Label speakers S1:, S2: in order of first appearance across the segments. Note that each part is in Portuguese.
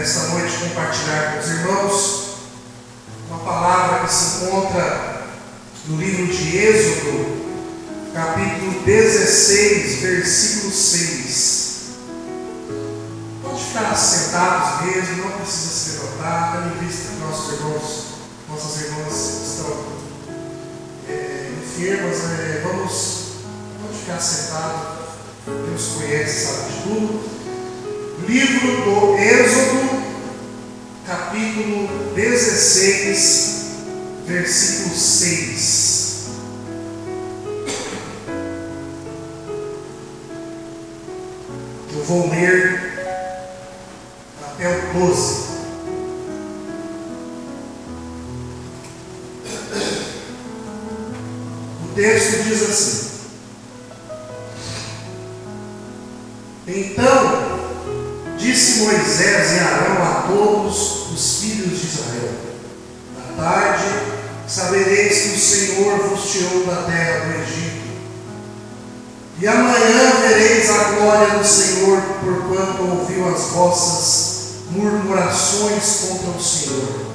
S1: nesta noite compartilhar com os irmãos uma palavra que se encontra no livro de Êxodo, capítulo 16, versículo 6. Pode ficar sentados mesmo, não precisa se levantar, tendo em vista que nossos irmãos, nossas irmãs estão enfermas, pode ficar sentado. Deus conhece, sabe de tudo. Livro do Êxodo, capítulo 16, versículo 6. Eu vou ler até o 12. O texto diz assim: Então disse Moisés e Arão a todos os filhos de Israel: Na tarde sabereis que o Senhor vos tirou da terra do Egito, e amanhã vereis a glória do Senhor, porquanto ouviu as vossas murmurações contra o Senhor.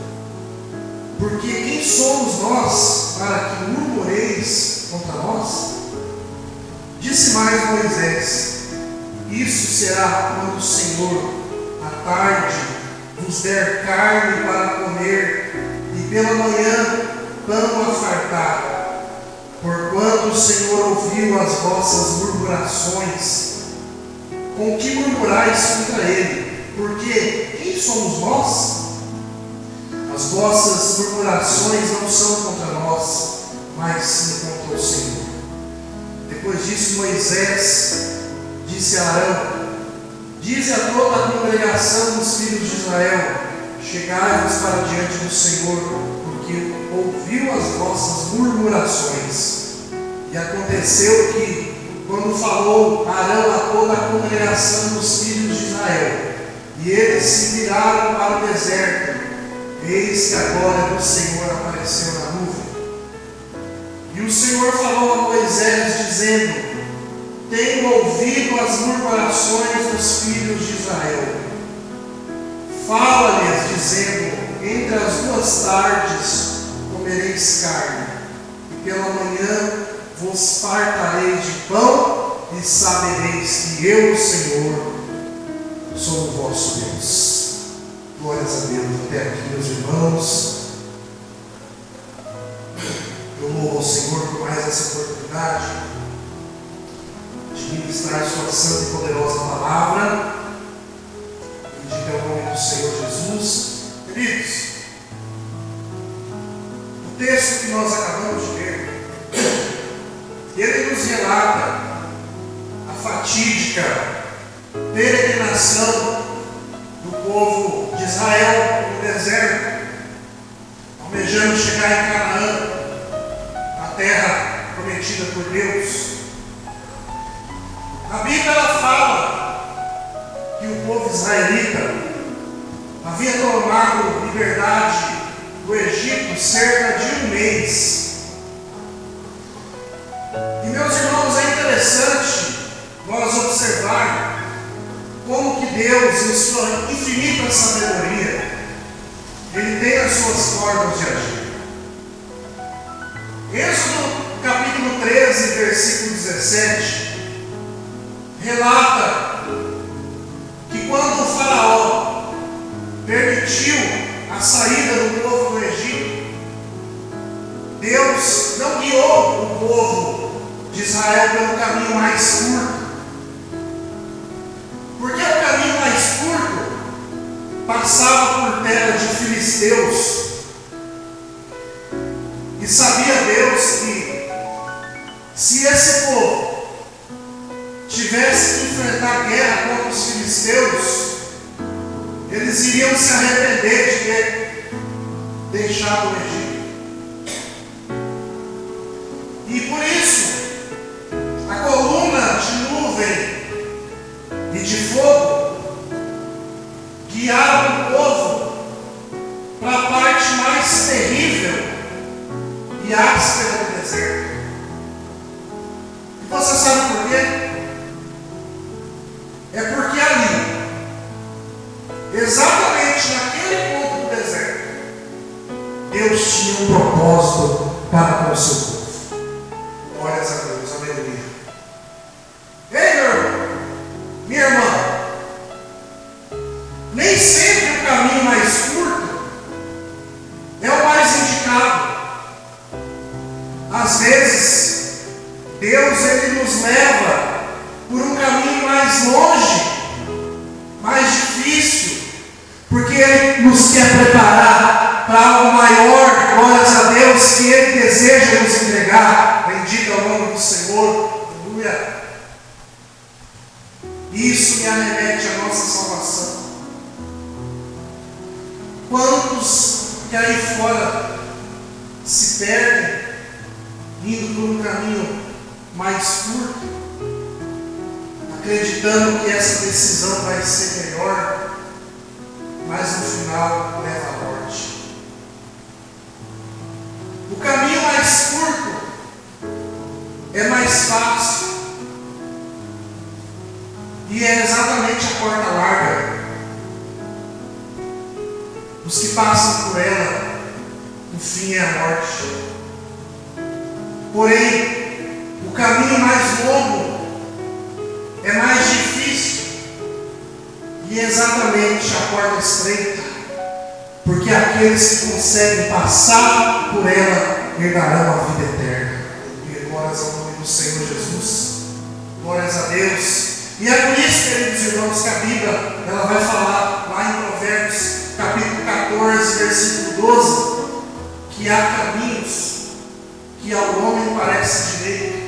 S1: Porque quem somos nós para que murmureis contra nós? Disse mais Moisés: Isso será quando o Senhor, à tarde, vos der carne para comer, e pela manhã pão a fartar. Porquanto o Senhor ouviu as vossas murmurações. Com que murmurais contra Ele? Porque quem somos nós? As vossas murmurações não são contra nós, mas sim contra o Senhor. Depois disso, Moisés disse a Arão: Dize a toda a congregação dos filhos de Israel: Chegai-vos para diante do Senhor, porque ouviu as vossas murmurações. E aconteceu que, quando falou Arão a toda a congregação dos filhos de Israel, e eles se viraram para o deserto, eis que a glória do Senhor apareceu na nuvem. E o Senhor falou a Moisés, dizendo: Tenho ouvido as murmurações dos filhos de Israel. Fala-lhes, dizendo: Entre as duas tardes comereis carne, e pela manhã vos fartarei de pão, e sabereis que eu, Senhor, sou o vosso Deus. Glórias a Deus. Até aqui, meus irmãos. Eu louvo ao Senhor por mais essa oportunidade de ministrar sua santa e poderosa palavra, e de ter o nome do Senhor Jesus. Queridos, o texto que nós acabamos de ler, ele nos relata a fatídica peregrinação do povo de Israel no deserto, almejando chegar em Canaã, a terra prometida por Deus. A Bíblia ela fala que o povo israelita havia tomado liberdade do Egito cerca de um mês. E, meus irmãos, é interessante nós observar como que Deus, em sua infinita sabedoria, Ele tem as suas formas de agir. Êxodo capítulo 13, versículo 17, relata que quando o faraó permitiu a saída do povo do Egito, Deus não guiou o povo de Israel pelo caminho mais curto. Porque o caminho mais curto passava por terra de filisteus. E sabia Deus que, se esse povo tivesse que enfrentar guerra contra os filisteus, eles iriam se arrepender de ter deixado o Egito. E por isso, a coluna de nuvem e de fogo guiaram o povo para a parte mais terrível e áspera do deserto. E você sabe por quê? É porque ali, exatamente exatamente naquele ponto do deserto, Deus tinha um propósito para com o seu povo. Glórias a Deus, aleluia. Ei, meu irmão, minha irmã, nem sempre o caminho mais curto é o mais indicado. Às vezes, Deus ele nos leva por um caminho mais longe, mais difícil, porque Ele nos quer preparar para algo maior, glórias a Deus, que Ele deseja nos entregar. Bendito é o nome do Senhor, aleluia. Isso me arremete à nossa salvação. Quantos que aí fora se perdem, indo por um caminho mais curto, acreditando que essa decisão vai ser melhor, mas no final leva à morte. O caminho mais curto é mais fácil, e é exatamente a porta larga. Os que passam por ela, o fim é a morte. Porém, o caminho mais longo é mais difícil, e é exatamente a porta estreita, porque aqueles que conseguem passar por ela herdarão a vida eterna. E glórias ao nome do Senhor Jesus, glórias a Deus. E é por isso, queridos irmãos, que a Bíblia ela vai falar lá em Provérbios capítulo 14, versículo 12, que há caminhos que ao homem parece direito,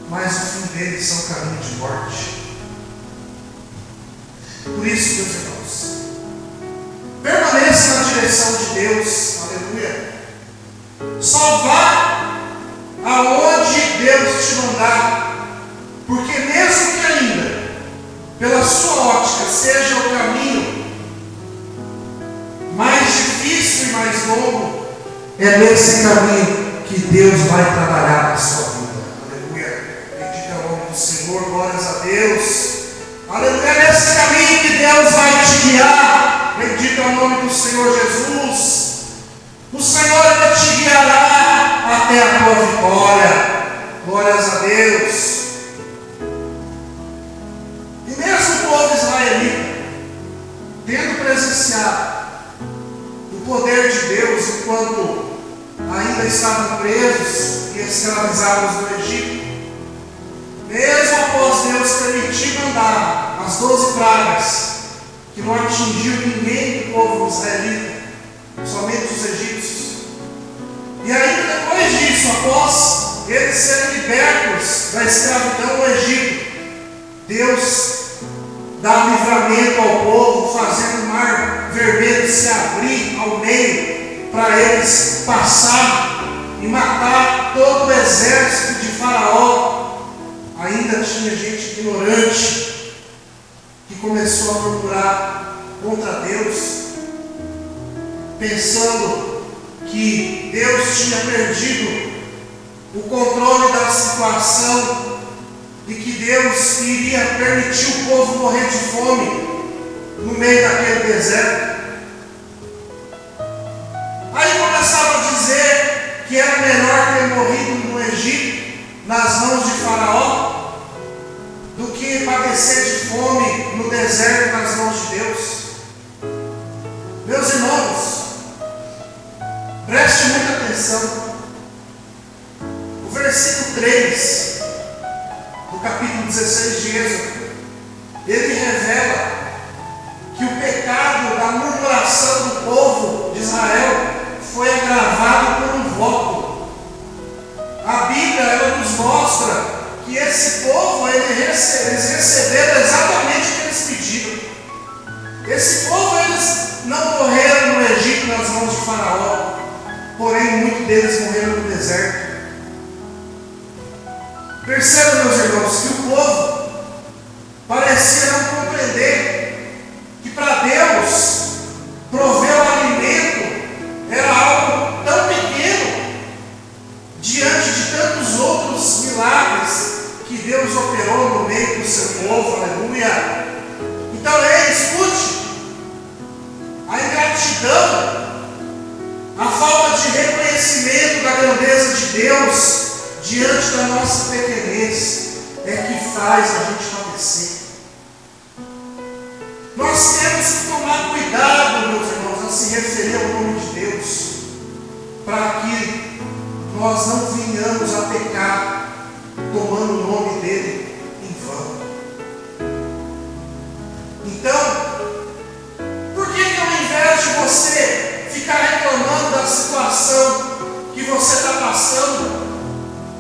S1: mas o fim deles são caminhos de morte. Por isso, meus irmãos, permaneça na direção de Deus, aleluia. Só vá aonde Deus te mandar, porque mesmo que ainda, pela sua ótica, seja o caminho mais difícil e mais longo, é nesse caminho que Deus vai trabalhar na sua vida. Aleluia. Bendito é o nome do Senhor, glórias a Deus. Aleluia. É nesse caminho que Deus vai te guiar. Bendito é o nome do Senhor Jesus. O Senhor ele te guiará até a tua vitória. Glórias a Deus. E mesmo o povo israelita, tendo presenciado o poder de Deus enquanto ainda estavam presos e escravizados no Egito, mesmo após Deus permitir mandar as 12 pragas, que não atingiu ninguém do povo israelita, somente os egípcios, e ainda depois disso, após eles serem libertos da escravidão no Egito, Deus dá livramento ao povo, fazendo o mar vermelho se abrir ao meio, para eles passar e matar todo o exército de Faraó. Ainda tinha gente ignorante que começou a murmurar contra Deus, pensando que Deus tinha perdido o controle da situação e que Deus iria permitir o povo morrer de fome no meio daquele deserto. Aí começava a dizer que era melhor ter morrido no Egito, nas mãos de Faraó, do que padecer de fome no deserto nas mãos de Deus. Meus irmãos, preste muita atenção. O versículo 3 do capítulo 16 de Êxodo, ele revela que o pecado da murmuração do povo de Israel foi agravado por um voto. A Bíblia ela nos mostra que esse povo eles receberam exatamente o que eles pediram. Esse povo eles não morreram no Egito nas mãos de Faraó, porém muitos deles morreram no deserto. Percebam, meus irmãos, que o povo parecia não compreender que para Deus prover o alimento era algo tão pequeno diante de tantos outros milagres que Deus operou no meio do seu povo. Aleluia. Então, escute, a ingratidão, a falta de reconhecimento da grandeza de Deus diante da nossa pequenez é que faz a gente padecer. Nós temos que tomar cuidado, meus irmãos, a se referir ao nome de Deus, para que nós não venhamos a pecar tomando o nome dele em vão. Então, por que ao invés de você ficar reclamando da situação que você está passando,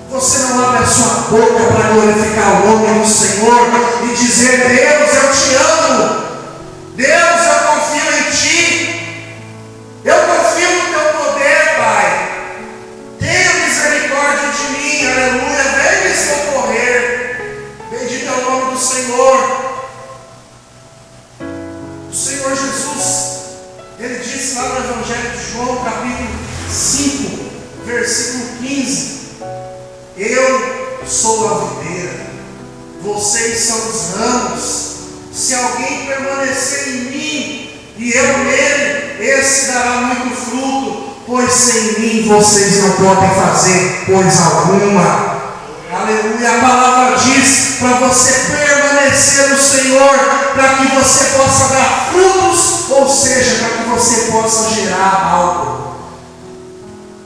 S1: você não abre a sua boca para glorificar o nome do Senhor e dizer: Deus, eu te amo, Deus, eu confio em ti, eu confio no teu poder, Pai, tenha misericórdia de mim, aleluia, vem me socorrer, bendito é o nome do Senhor. O Senhor Jesus, ele disse lá no Evangelho de João, capítulo 5, versículo 15: eu sou a videira, vocês são os ramos. Se alguém permanecer em mim e eu nele, esse dará muito fruto, pois sem mim vocês não podem fazer coisa alguma. Aleluia. A palavra diz para você permanecer no Senhor, para que você possa dar frutos, ou seja, para que você possa gerar algo.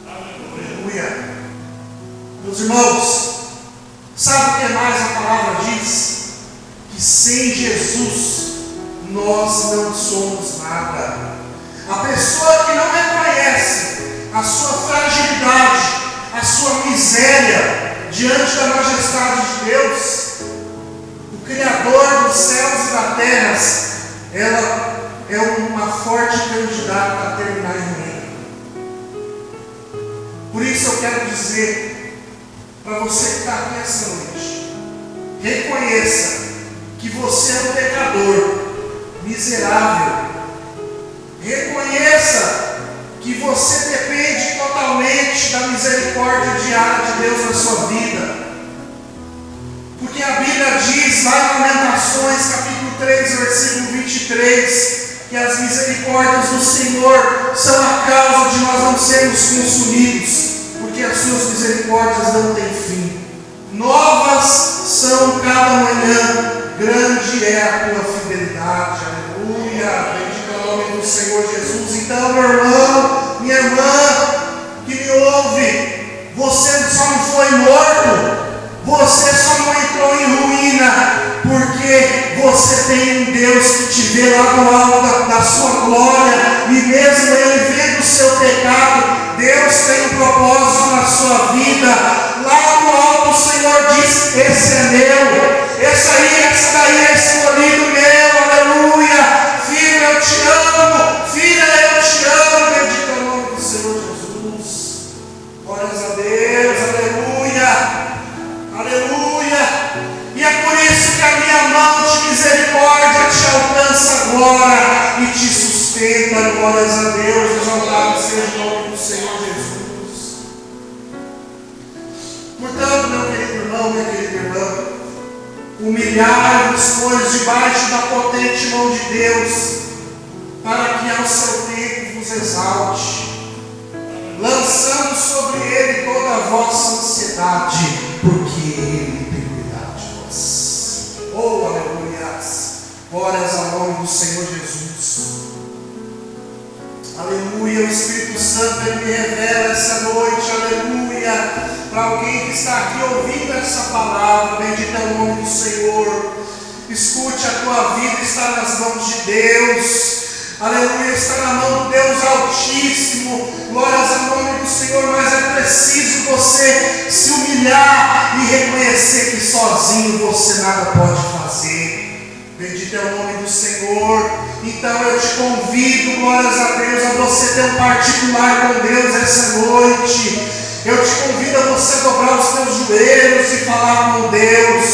S1: Aleluia. Meus irmãos, sabe o que mais a palavra diz? Que sem Jesus nós não somos nada. A pessoa que não reconhece a sua fragilidade, a sua miséria diante da majestade de Deus, o Criador dos céus e da terra, ela é uma forte candidata a terminar em ruína. Por isso eu quero dizer para você que está aqui essa noite: reconheça que você é um pecador miserável. Reconheça que você depende totalmente da misericórdia diária de Deus na sua vida. Porque a Bíblia diz lá em Lamentações, capítulo 3, versículo 23, que as misericórdias do Senhor são a causa de nós não sermos consumidos, porque as suas misericórdias não têm fim. Novas são cada manhã, grande é a tua fidelidade. Aleluia. Bendito é o nome do Senhor Jesus. Então, meu irmão, minha irmã que me ouve, você só não foi morto, você só não entrou em ruína, porque você tem um Deus que te vê lá no alto da sua glória, e mesmo Ele vendo o seu pecado, Deus tem um propósito na sua vida. Lá no alto o Senhor diz: esse é meu, essa daí é escolhido meu, aleluia. Filho, eu te amo, filha, eu te amo, bendito é o nome do Senhor Jesus. Glórias a Deus, aleluia, aleluia. E é por isso que a minha mão de misericórdia te alcança agora e te sustenta. Glórias a Deus, exaltado seja o nome do Senhor Jesus. Portanto, meu querido irmão, minha querida irmã, humilhai-vos, pois, debaixo da potente mão de Deus, para que ao seu tempo vos exalte, lançando sobre ele toda a vossa ansiedade, porque ele tem cuidado de vós. Oh, aleluia! Glórias ao nome do Senhor Jesus. Aleluia, o Espírito Santo ele me revela essa noite, aleluia, para alguém que está aqui ouvindo essa palavra. Bendito é o nome do Senhor. Escute, a tua vida está nas mãos de Deus, aleluia, está na mão do Deus Altíssimo. Glórias ao nome do Senhor. Mas é preciso você se humilhar e reconhecer que sozinho você nada pode fazer. Bendito é o nome do Senhor. Então eu te convido, glórias a Deus, a você ter um particular com Deus essa noite. Eu te convido a você dobrar os teus joelhos e falar com Deus.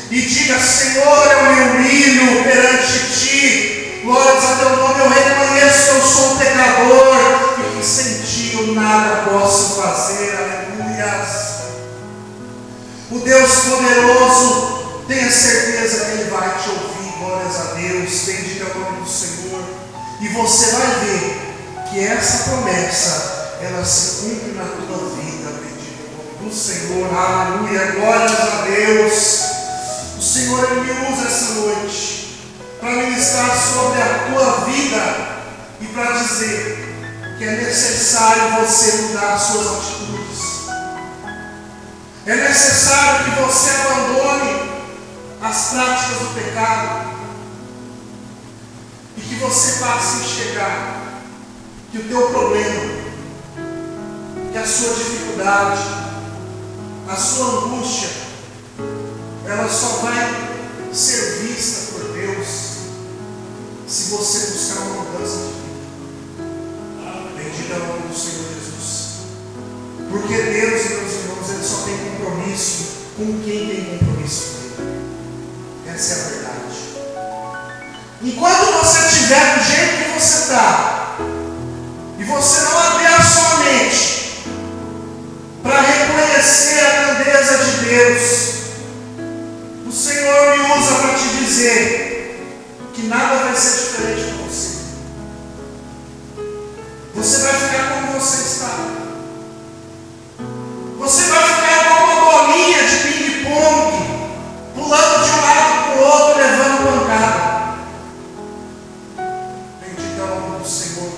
S1: E diga: Senhor, eu me humilho perante ti. Glórias a teu nome, eu reconheço que eu sou um pecador e que sem ti eu nada posso fazer. Aleluia. O Deus poderoso, tenha certeza que Ele vai te ouvir. Glórias a Deus, bendito é o nome do Senhor. E você vai ver que essa promessa, ela se cumpre na tua vida, bendito o nome do Senhor, aleluia, glórias a Deus. O Senhor, Ele me usa essa noite para ministrar sobre a tua vida e para dizer que é necessário você mudar as suas atitudes. É necessário que você abandone as práticas do pecado e que você passe a enxergar que o teu problema, que a sua dificuldade, a sua angústia, ela só vai ser vista por Deus se você buscar uma mudança de vida. Bendito é o nome do Senhor Jesus. Porque Deus, meus irmãos, Ele só tem compromisso com quem tem compromisso com Ele. Essa é a verdade. Enquanto você estiver do jeito que você está, e você não abrir a sua mente para reconhecer a grandeza de Deus, o Senhor me usa para te dizer que nada vai ser diferente com você. Você vai ficar como você está. Você vai ficar como uma bolinha de ping-pong, pulando de um lado para o outro, levando pancada. Bendito é o nome do Senhor.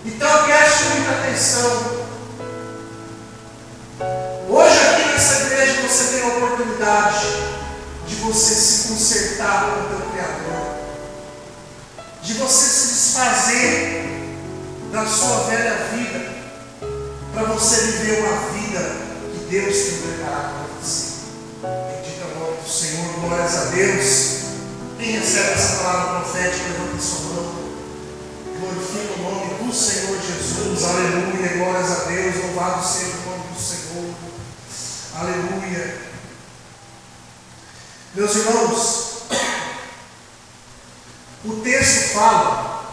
S1: Então preste muita atenção. Hoje aqui nessa igreja você tem a oportunidade de você se consertar com o teu Criador, de você se desfazer da sua velha vida, para você viver uma vida que Deus tem preparado para você. Bendito é o nome do Senhor, glórias a Deus. Quem recebe essa palavra profética, levanta sua mão. Glorifica o nome do Senhor Jesus, aleluia, glórias a Deus, louvado seja o nome do Senhor, aleluia. Meus irmãos, o texto fala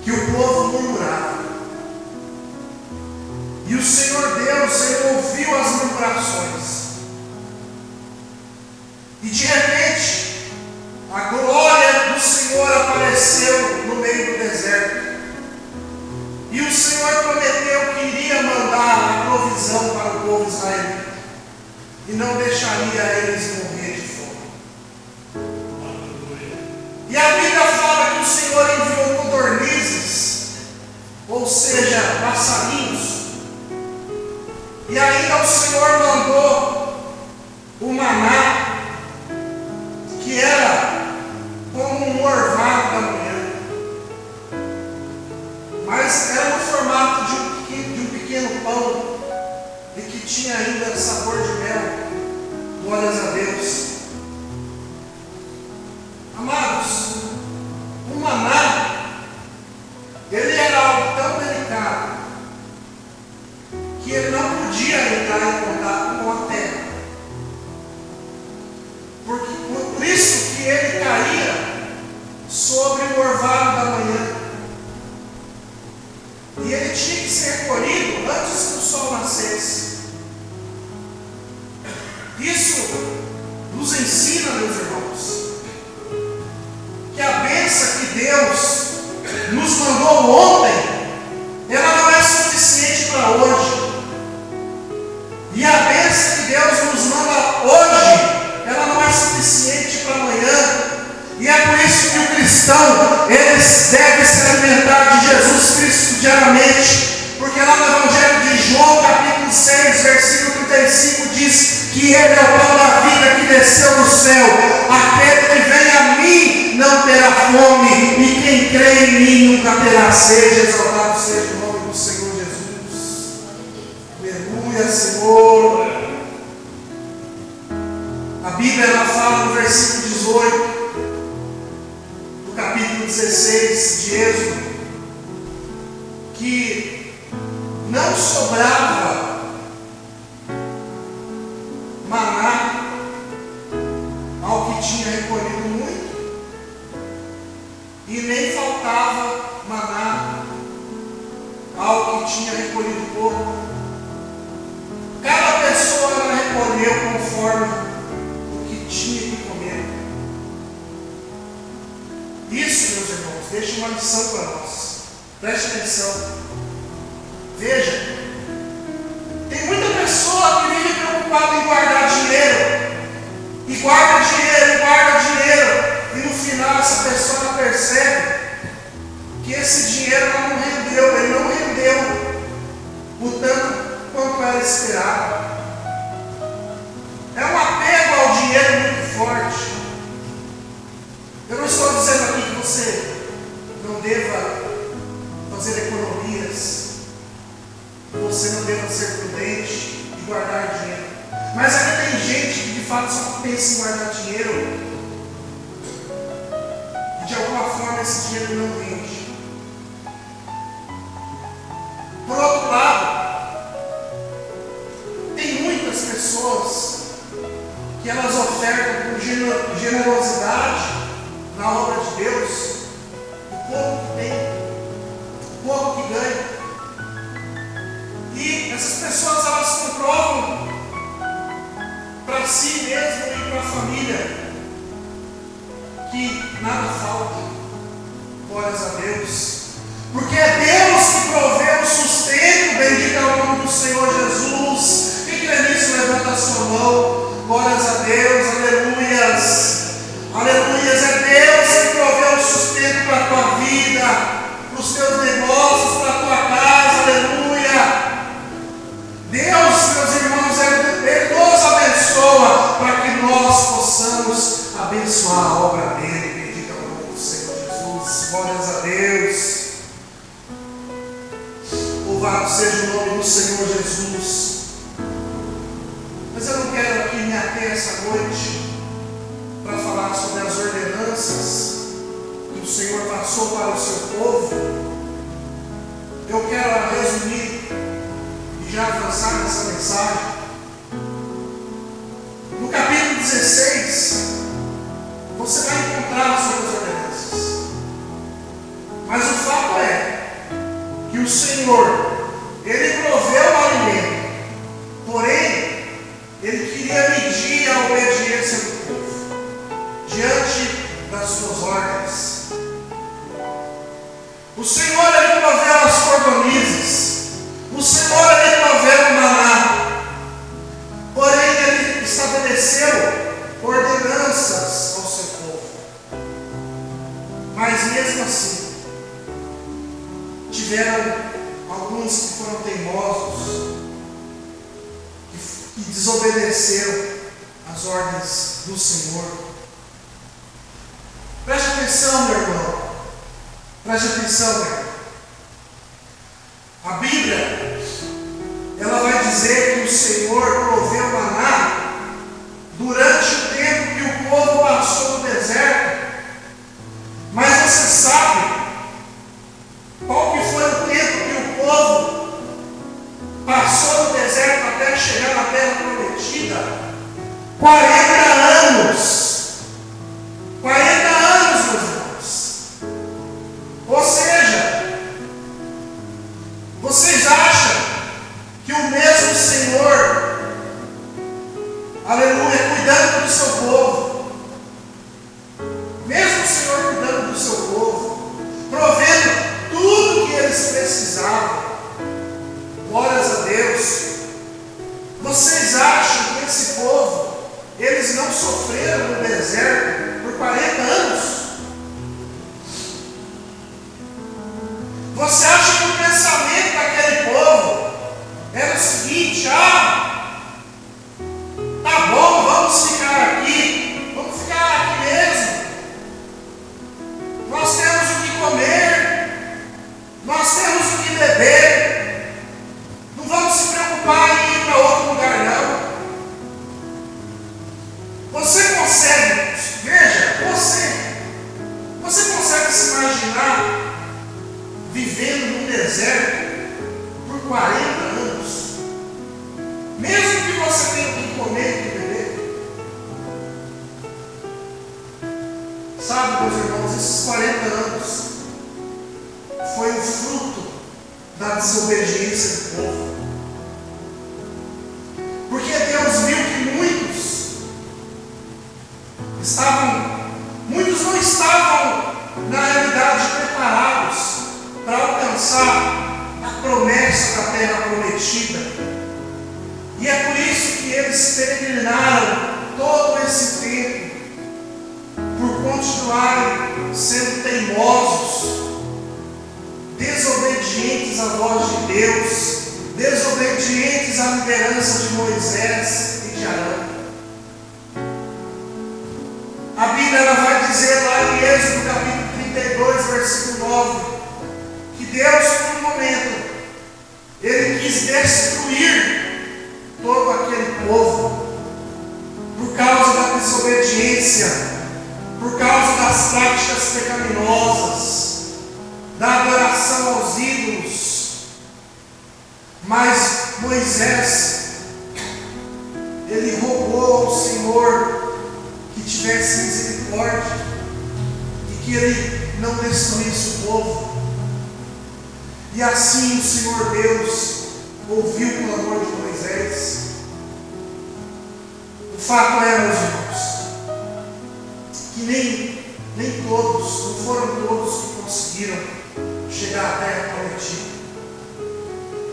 S1: que o povo murmurava, e o Senhor Deus, Ele ouviu as murmurações, e de repente, a glória do Senhor apareceu no meio do deserto. E o Senhor prometeu que iria mandar a provisão para o povo israelita e não deixaria eles morrer de fome. E a Bíblia fala que o Senhor enviou codornizes, ou seja, passarinhos. E ainda o Senhor mandou o maná, que era como um orvalho da manhã, mas era no formato de um pequeno pão, e que tinha ainda sabor de mel. Glórias a Deus. Amados, o maná, ele era algo tão delicado que ele não podia entrar em contato com a terra. Por isso que ele caía sobre o orvalho da manhã. E ele tinha que ser recolhido antes que o sol nascesse. Isso nos ensina, meus irmãos, que a bênção que Deus nos mandou ontem, ela não é suficiente para hoje. E a bênção que Deus nos manda hoje, ela não é suficiente para amanhã. E é por isso que o cristão, ele deve se alimentar de Jesus Cristo diariamente, porque lá no Evangelho de João, capítulo 6, versículo 35, diz que Ele é o pão da vida que desceu do céu. Aquele que vem a mim não terá fome, e quem crê em mim nunca terá sede. Exaltado seja o nome do Senhor Jesus. Aleluia, Senhor. A Bíblia ela fala no versículo 18 do capítulo 16 de Êxodo, que não sobrava maná ao que tinha recolhido muito, e nem faltava maná ao que tinha recolhido pouco. Cada pessoa ela recolheu conforme o que tinha que comer. Isso, meus irmãos, deixa uma lição para nós. Preste atenção. Veja, tem muita pessoa que vive preocupada em guardar dinheiro. E guarda dinheiro, e guarda dinheiro. E no final essa pessoa não percebe que esse dinheiro ela não rendeu, ele não rendeu o tanto quanto era esperado. É um apego ao dinheiro muito forte. Eu não estou dizendo aqui que você não deva fazer economias, que você não deva ser prudente e guardar dinheiro. Mas aqui tem gente que de fato só pensa em guardar dinheiro e de alguma forma esse dinheiro não rende. Por outro lado, tem muitas pessoas que elas ofertam com generosidade na obra de Deus o pouco que tem, o pouco que ganha. E essas pessoas elas comprovam para si mesmo e para a família que nada falta. Glórias a Deus. Porque é Deus que provê o sustento. Bendito é o nome do Senhor Jesus. Quem crê nisso, levanta a sua mão. Glórias a Deus, aleluias. Aleluias, é Deus que provê o sustento para a tua vida, para os teus negócios, para a tua casa, aleluia. Deus, meus irmãos, Ele nos abençoa para que nós possamos abençoar a obra dEle. Bendito é o nome do Senhor Jesus. Glórias a Deus. Louvado seja o nome do Senhor Jesus. Mas eu não quero aqui me ater essa noite para falar sobre as ordenanças que o Senhor passou para o seu povo. Eu quero resumir e já avançar nessa mensagem. No capítulo 16, você vai encontrar sobre as ordenanças. Mas o fato é que o Senhor, Ele proveu o alimento, porém, Ele queria medir a obediência do povo diante das suas ordens. O Senhor, Ele proveu as cordonizes. O Senhor, Ele proveu o maná. Porém, Ele estabeleceu ordenanças ao seu povo. Mas mesmo assim, tiveram alguns que foram teimosos e desobedeceram as ordens do Senhor. Preste atenção, meu irmão. Preste atenção, meu irmão. A Bíblia, ela vai dizer que o Senhor proveu maná durante o tempo que o povo passou no deserto. Mas você sabe qual que foi o tempo que o povo passou no deserto até chegar na terra prometida? 40 anos. 40 anos, meus irmãos. Ou seja, vocês acham que o mesmo Senhor, aleluia, cuidando do seu povo, mesmo o Senhor cuidando do seu povo, provendo tudo que eles precisavam, glórias a Deus, vocês acham que esse povo, eles não sofreram no deserto por 40 anos? Você acha que o pensamento daquele povo era o seguinte: tá bom, vamos ficar aqui mesmo, nós temos o que comer, nós temos o que beber, não vamos se preocupar em ir para outro lugar não. Você consegue, veja, você consegue se imaginar vivendo no deserto por 40 anos, mesmo que você tenha o que comer e o que beber? Sabe, meus irmãos, esses 40 anos foi o fruto da desobediência do povo. Porque Deus viu que muitos não estavam, na realidade, preparados para alcançar alcançar a promessa da terra prometida. E é por isso que eles peregrinaram todo esse tempo, por continuarem sendo teimosos, desobedientes à voz de Deus, desobedientes à liderança de Moisés e de Arão. A Bíblia ela vai dizer lá em Êxodo capítulo 32, versículo 9, que Deus, por um momento, Ele quis destruir todo aquele povo, por causa da desobediência, por causa das práticas pecaminosas, da adoração aos ídolos. Mas Moisés, ele rogou ao Senhor que tivesse misericórdia e que ele não destruísse o povo. E assim o Senhor Deus ouviu o clamor de Moisés. O fato é, meus irmãos, que nem todos, não foram todos que conseguiram chegar à terra prometida.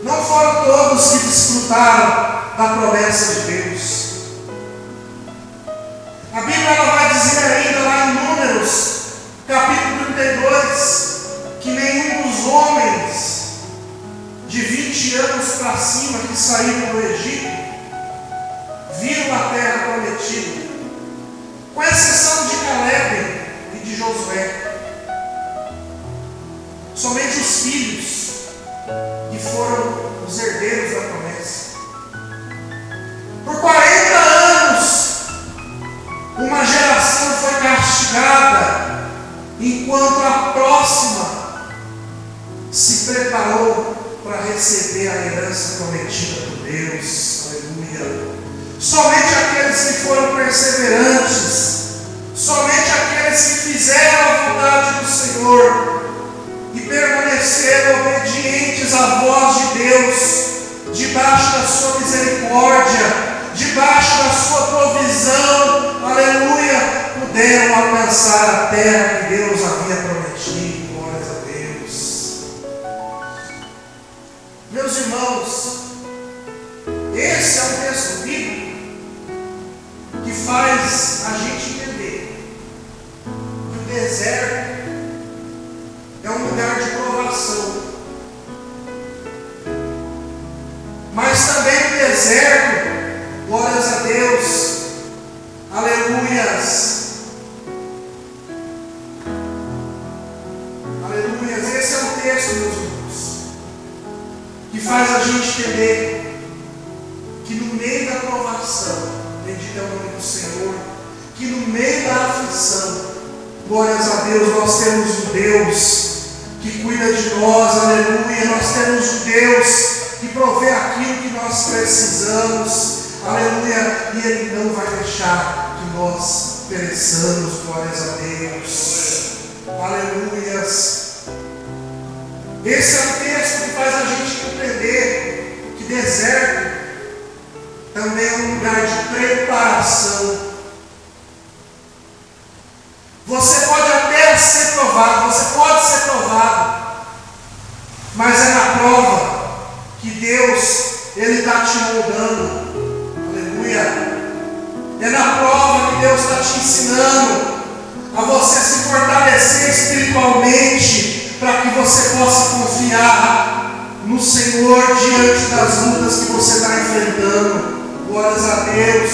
S1: Não foram todos que desfrutaram da promessa de Deus. A Bíblia ela vai dizer ainda lá em Números, capítulo 32, que nenhum dos homens de 20 anos para cima que saíram do Egito viram a terra prometida, com exceção de Caleb e de Josué. Somente os filhos que foram os herdeiros da promessa. Por 40 anos, uma geração foi castigada, enquanto a próxima se preparou para receber a herança prometida por Deus. Aleluia. Somente aqueles que foram perseverantes, somente aqueles que fizeram a vontade do Senhor e permaneceram obedientes à voz de Deus, debaixo da sua misericórdia, debaixo da sua provisão, aleluia, puderam alcançar a terra que Deus havia prometido. Glórias a Deus. Meus irmãos, esse é um texto bíblico que faz a gente entender que o deserto é um lugar de provação, mas também o deserto, glórias a Deus, aleluias, aleluias. Esse é o texto, meus irmãos, que faz a gente entender que no meio da provação, bendito é o nome do Senhor, que no meio da aflição, glórias a Deus, nós temos um Deus que cuida de nós, aleluia. Nós temos um Deus que provê aquilo que nós precisamos, aleluia, e Ele não vai deixar que nós pereçamos, glórias a Deus, aleluias. Esse é o texto que faz a gente compreender que deserto também é um lugar de preparação. Você pode até ser provado, você pode ser provado, mas é na prova que Deus, Ele está te moldando, aleluia. É na prova que Deus está te ensinando a você se fortalecer espiritualmente, para que você possa confiar no Senhor diante das lutas que você está enfrentando. Glórias a Deus.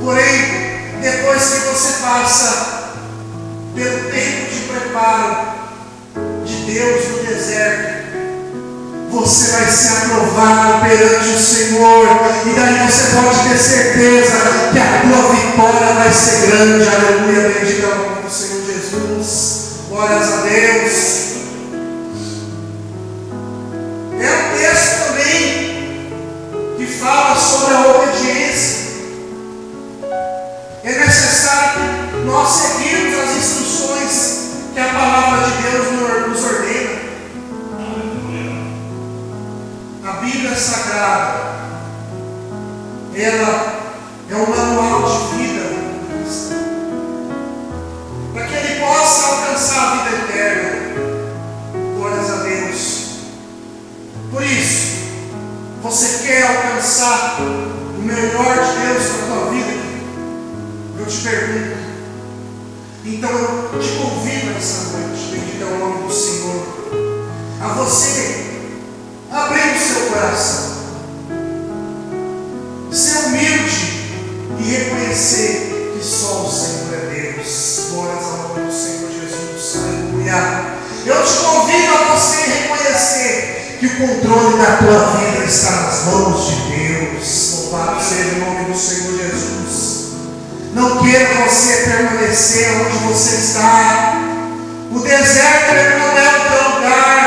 S1: Porém, depois que você passa pelo tempo de preparo de Deus no deserto, você vai ser aprovado perante o Senhor, e daí você pode ter certeza que a tua vitória vai ser grande. Aleluia, bendito é o nome do Senhor Jesus. Glórias a Deus. É um texto também que fala sobre a obediência. É necessário que nós seguirmos as instruções que a palavra de Deus nos ordena. A Bíblia Sagrada, ela é um manual de vida para que ele possa alcançar a vida eterna. que o controle da tua vida está nas mãos de Deus. Louvado seja o nome do Senhor Jesus. Não queira você permanecer onde você está. O deserto ele não é o teu lugar.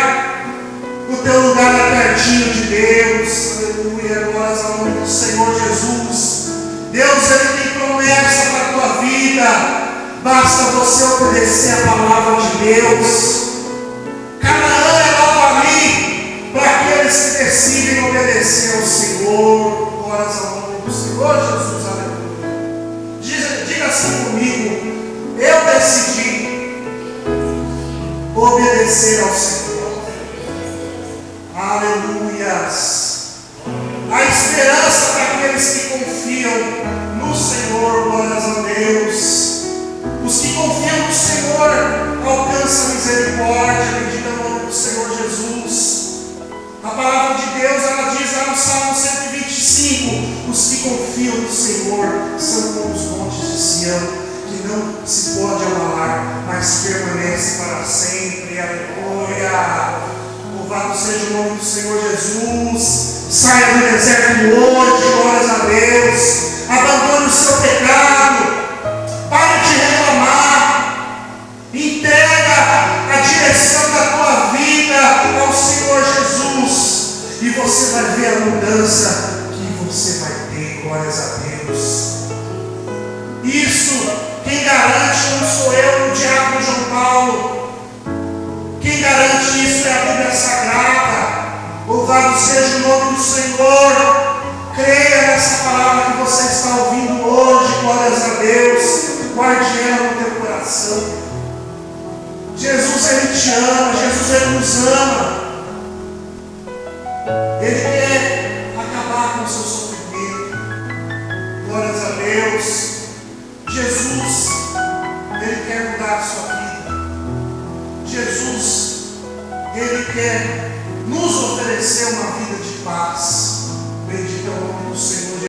S1: O teu lugar é pertinho de Deus. Aleluia, glórias ao nome do Senhor Jesus. Deus ele tem promessa para a tua vida. Basta você obedecer a palavra de Deus. Canaã é logo ali para aqueles que decidem obedecer ao Senhor. Glórias ao nome do Senhor Jesus. Aleluia. Diga assim comigo: eu decidi obedecer ao Senhor. Aleluias. A esperança para aqueles que confiam no Senhor. Glórias a Deus. Os que confiam no Senhor alcançam misericórdia, bendita no nome do Senhor Jesus. A palavra de Deus, ela diz lá no Salmo 125, os que confiam no Senhor são como os montes de Sião, que não se pode abalar, mas permanece para sempre. Aleluia. Louvado seja o nome do Senhor Jesus. Saia do deserto hoje, glórias a Deus. Abandone o seu pecado. Pare de reclamar. Entrega a direção da tua vida ao Senhor Jesus. E você vai ver a mudança que você vai ter. Glórias a Deus. Isso, quem garante não sou eu, o diácono João Paulo. Quem garante isso é a Bíblia Sagrada. Louvado seja o nome do Senhor. Creia nessa palavra que você está ouvindo hoje. Glórias a Deus. Guarde ela no teu coração. Jesus ele te ama. Jesus ele nos ama. Ele quer acabar com o seu sofrimento. Glórias a Deus.